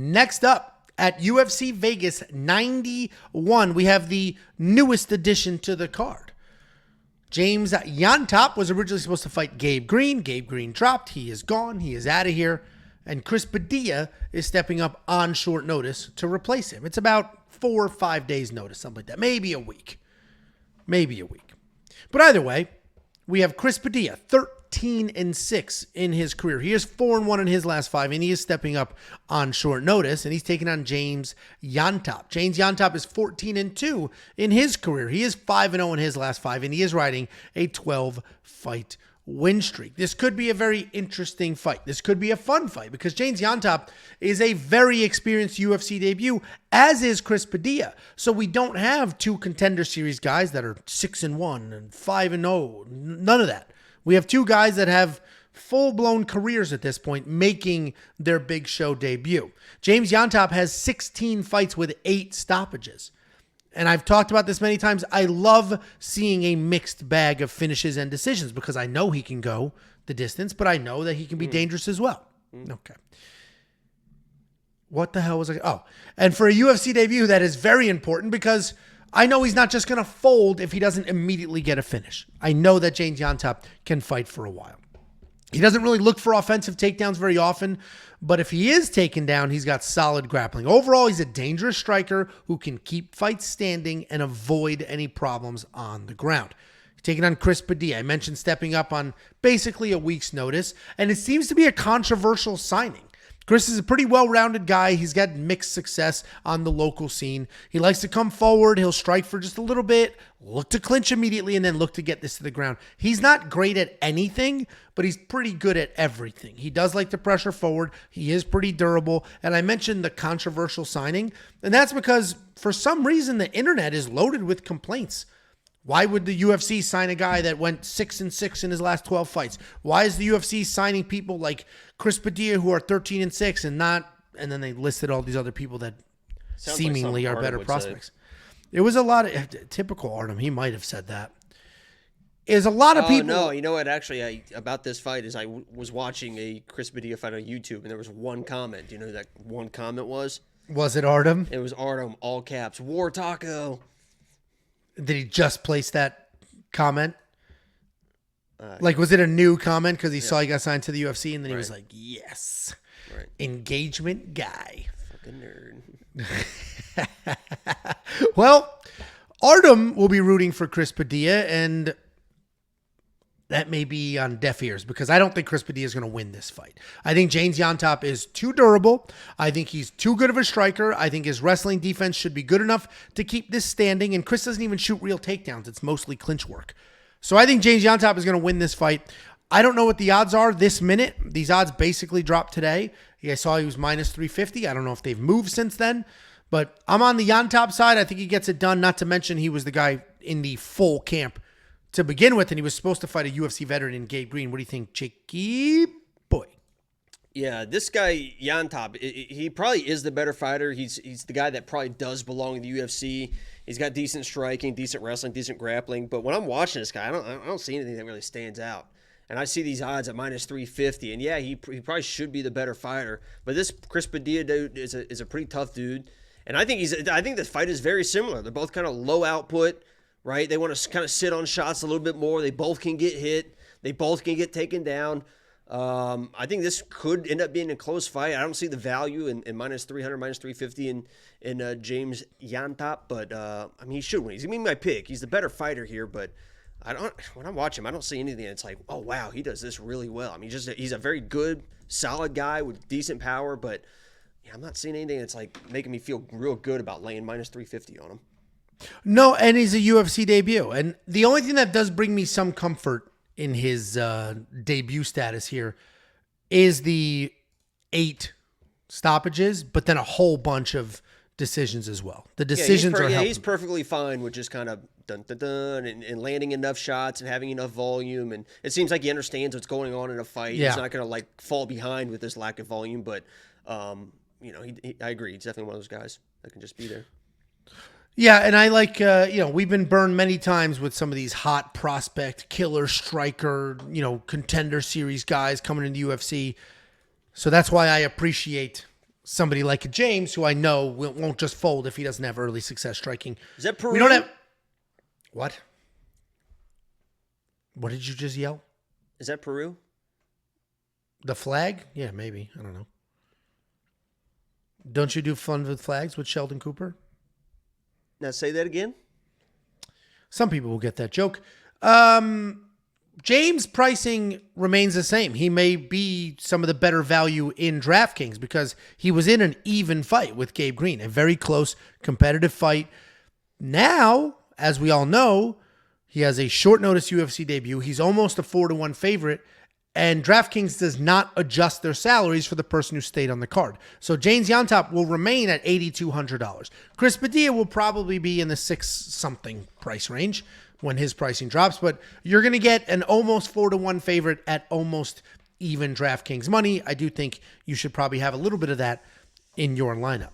Next up at UFC Vegas 91, we have the newest addition to the card. James Llontop was originally supposed to fight Gabe Green. Gabe Green dropped. He is gone. He is out of here. And Chris Padilla is stepping up on short notice to replace him. It's about 4 or 5 days notice, something like that. Maybe a week. But either way, we have Chris Padilla, 13-6 in his career. He is 4-1 in his last 5, and he is stepping up on short notice, and he's taking on James Llontop. James Llontop is 14-2 in his career. He is 5-0 in his last 5, and he is riding a 12-fight win streak. This could be a very interesting fight. This could be a fun fight because James Llontop is a very experienced UFC debut, as is Chris Padilla. So we don't have 2 Contender Series guys that are 6-1 and 5-0. None of that. We have 2 guys that have full-blown careers at this point making their big show debut. James Llontop has 16 fights with 8 stoppages. And I've talked about this many times. I love seeing a mixed bag of finishes and decisions because I know he can go the distance, but I know that he can be dangerous as well. Okay. What the hell was I? Oh, and for a UFC debut, that is very important because I know he's not just going to fold if he doesn't immediately get a finish. I know that James Llontop can fight for a while. He doesn't really look for offensive takedowns very often, but if he is taken down, he's got solid grappling. Overall, he's a dangerous striker who can keep fights standing and avoid any problems on the ground. Taking on Chris Padilla. I mentioned stepping up on basically a week's notice, and it seems to be a controversial signing. Chris is a pretty well-rounded guy. He's got mixed success on the local scene. He likes to come forward. He'll strike for just a little bit, look to clinch immediately, and then look to get this to the ground. He's not great at anything, but he's pretty good at everything. He does like to pressure forward. He is pretty durable. And I mentioned the controversial signing, and that's because for some reason the internet is loaded with complaints. Why would the UFC sign a guy that went 6-6 in his last 12 fights? Why is the UFC signing people like Chris Padilla who are 13-6 and not? And then they listed all these other people that seemingly are better prospects. It was a lot of typical Artem. He might have said that. Is a lot of people. No, you know what? Actually, about this fight is I was watching a Chris Padilla fight on YouTube, and there was one comment. Do you know who that one comment was? Was it Artem? It was Artem, all caps. War Taco. Did he just place that comment? Like, was it a new comment because he saw he got signed to the UFC and then he was like, yes, engagement guy. Fucking nerd. Well, Artem will be rooting for Chris Padilla, and that may be on deaf ears because I don't think Chris Padilla is going to win this fight. I think James Llontop is too durable. I think he's too good of a striker. I think his wrestling defense should be good enough to keep this standing, and Chris doesn't even shoot real takedowns. It's mostly clinch work. So I think James Llontop is going to win this fight. I don't know what the odds are this minute. These odds basically dropped today. I saw he was minus 350. I don't know if they've moved since then, but I'm on the Llontop side. I think he gets it done, not to mention he was the guy in the full camp to begin with, and he was supposed to fight a UFC veteran in Gabe Green. What do you think, Jakey boy? Yeah, this guy, Llontop, he probably is the better fighter. He's the guy that probably does belong in the UFC. He's got decent striking, decent wrestling, decent grappling. But when I'm watching this guy, I don't see anything that really stands out. And I see these odds at minus 350. And yeah, he probably should be the better fighter. But this Chris Padilla dude is a pretty tough dude. And I think this fight is very similar. They're both kind of low output, right? They want to kind of sit on shots a little bit more. They both can get hit. They both can get taken down. I think this could end up being a close fight. I don't see the value in minus 300, minus 350 in James Llontop, but I mean, he should win. He's going to be my pick. He's the better fighter here, but when I watch him, I don't see anything that's like, oh, wow, he does this really well. I mean, he's a very good, solid guy with decent power, but yeah, I'm not seeing anything that's like making me feel real good about laying minus 350 on him. No, and he's a UFC debut. And the only thing that does bring me some comfort in his debut status here is the 8 stoppages, but then a whole bunch of decisions as well. The decisions are helping. He's perfectly fine with just kind of dun-dun-dun and landing enough shots and having enough volume. And it seems like he understands what's going on in a fight. Yeah. He's not going to like fall behind with this lack of volume. But, you know, I agree. He's definitely one of those guys that can just be there. Yeah, and I like, we've been burned many times with some of these hot prospect, killer, striker, contender series guys coming into UFC. So that's why I appreciate somebody like a James, who I know won't just fold if he doesn't have early success striking. Is that Peru? We don't have... What? What did you just yell? Is that Peru? The flag? Yeah, maybe. I don't know. Don't you do fun with flags with Sheldon Cooper? Now say that again. Some people will get that joke. James' pricing remains the same. He may be some of the better value in DraftKings because he was in an even fight with Gabe Green, a very close competitive fight. Now, as we all know, he has a short notice UFC debut. He's almost a 4-1 favorite, and DraftKings does not adjust their salaries for the person who stayed on the card. So James Llontop will remain at $8,200. Chris Padilla will probably be in the 6-something price range when his pricing drops, but you're going to get an almost 4-1 favorite at almost even DraftKings money. I do think you should probably have a little bit of that in your lineup.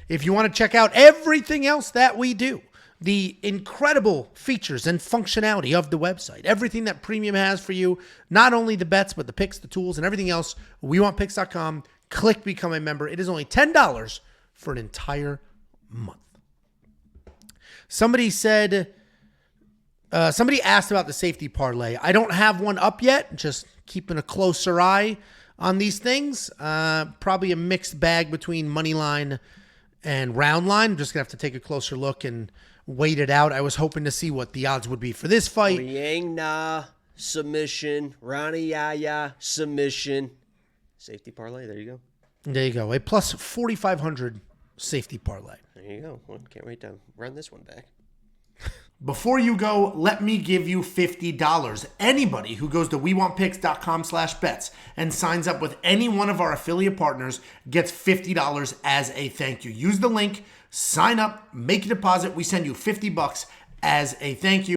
If you want to check out everything else that we do, the incredible features and functionality of the website, everything that Premium has for you, not only the bets, but the picks, the tools, and everything else, WeWantPicks.com. Click Become a Member. It is only $10 for an entire month. Somebody asked about the safety parlay. I don't have one up yet, just keeping a closer eye on these things. Probably a mixed bag between money line and round line. I'm just going to have to take a closer look and wait it out. I was hoping to see what the odds would be for this fight. Yang Na, submission. Rani Yaya, submission. Safety parlay, there you go. There you go. A plus 4,500 safety parlay. There you go. Well, can't wait to run this one back. Before you go, let me give you $50. Anybody who goes to WeWantPicks.com/bets and signs up with any one of our affiliate partners gets $50 as a thank you. Use the link, sign up, make a deposit. We send you $50 as a thank you.